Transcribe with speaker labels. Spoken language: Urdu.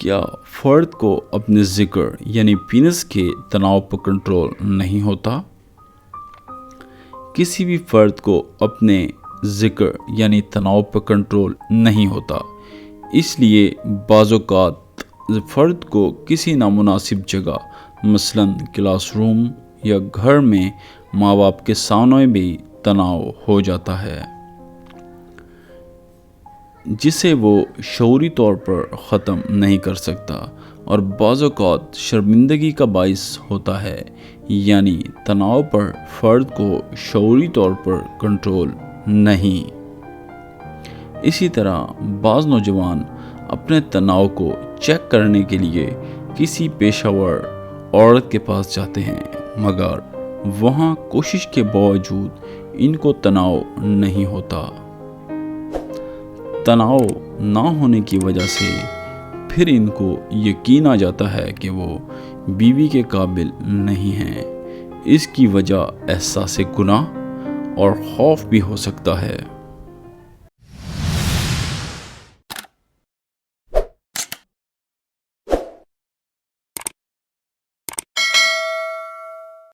Speaker 1: کیا فرد کو اپنے ذکر یعنی پینس کے تناؤ پر کنٹرول نہیں ہوتا؟ کسی بھی فرد کو اپنے ذکر یعنی تناؤ پر کنٹرول نہیں ہوتا، اس لیے بعض اوقات فرد کو کسی نامناسب جگہ مثلاً کلاس روم یا گھر میں ماں باپ کے سامنے بھی تناؤ ہو جاتا ہے، جسے وہ شعوری طور پر ختم نہیں کر سکتا اور بعض اوقات شرمندگی کا باعث ہوتا ہے، یعنی تناؤ پر فرد کو شعوری طور پر کنٹرول نہیں۔ اسی طرح بعض نوجوان اپنے تناؤ کو چیک کرنے کے لیے کسی پیشہ ور عورت کے پاس جاتے ہیں، مگر وہاں کوشش کے باوجود ان کو تناؤ نہیں ہوتا۔ تناؤ نہ ہونے کی وجہ سے پھر ان کو یقین آ جاتا ہے کہ وہ بیوی کے قابل نہیں ہیں۔ اس کی وجہ احساس گناہ اور خوف بھی ہو سکتا ہے۔